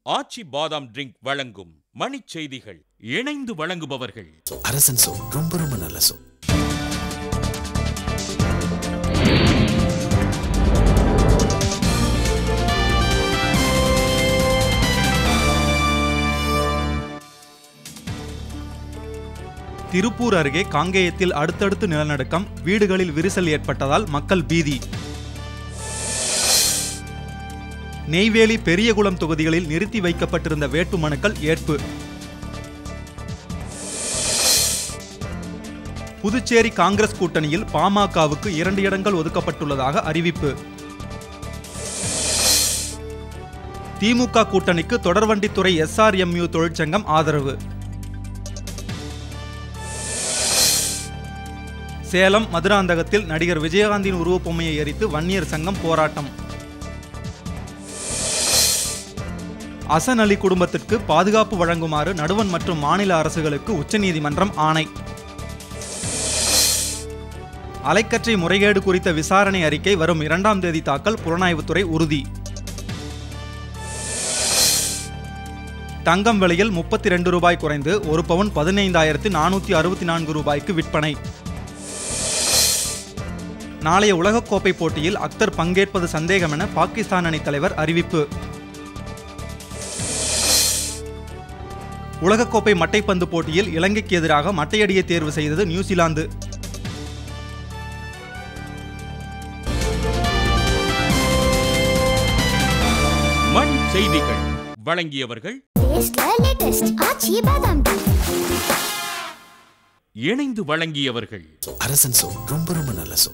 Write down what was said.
ஆச்சி பாதாம் ட்ரிங்க் வழங்கும் மணிச் செய்திகள். இணைந்து வழங்குபவர்கள் அரசன் சோ, ரொம்ப ரொம்ப நல்ல சோ. திருப்பூர் அருகே காங்கேயத்தில் அடுத்தடுத்து நிலநடுக்கம், வீடுகளில் விரிசல் ஏற்பட்டதால் மக்கள் பீதி. நெய்வேலி, பெரியகுளம் தொகுதிகளில் நிறுத்தி வைக்கப்பட்டிருந்த வேட்புமனுக்கள் ஏற்பு. புதுச்சேரி காங்கிரஸ் கூட்டணியில் பாமகவுக்கு 2 இடங்கள் ஒதுக்கப்பட்டுள்ளதாக அறிவிப்பு. திமுக கூட்டணிக்கு தொடர்வண்டித்துறை SRMU தொழிற்சங்கம் ஆதரவு. சேலம், மதுராந்தகத்தில் நடிகர் விஜயகாந்தின் உருவப்பொம்மையை எரித்து வன்னியர் சங்கம் போராட்டம். அசன் அலி குடும்பத்திற்கு பாதுகாப்பு வழங்குமாறு நடுவண் மற்றும் மாநில அரசுகளுக்கு உச்சநீதிமன்றம் ஆணை. அலைக்கற்றை முறைகேடு குறித்த விசாரணை அறிக்கை வரும் 2ஆம் தேதி தாக்கல், புலனாய்வுத்துறை உறுதி. தங்கம் விலையில் 32 ரூபாய் குறைந்து 1 பவுன் 15,464 ரூபாய்க்கு விற்பனை. நாளைய உலகக்கோப்பை போட்டியில் அக்தர் பங்கேற்பது சந்தேகம் என பாகிஸ்தான் அணி தலைவர் அறிவிப்பு. உலகக்கோப்பை மட்டைப்பந்து போட்டியில் இலங்கைக்கு எதிராக மட்டையடியை தேர்வு செய்தது நியூசிலாந்து. மண் செய்திகள் வழங்கியவர்கள் இணைந்து வழங்கியவர்கள் அரசன் சோ, ரொம்ப ரொம்ப நல்ல சோ.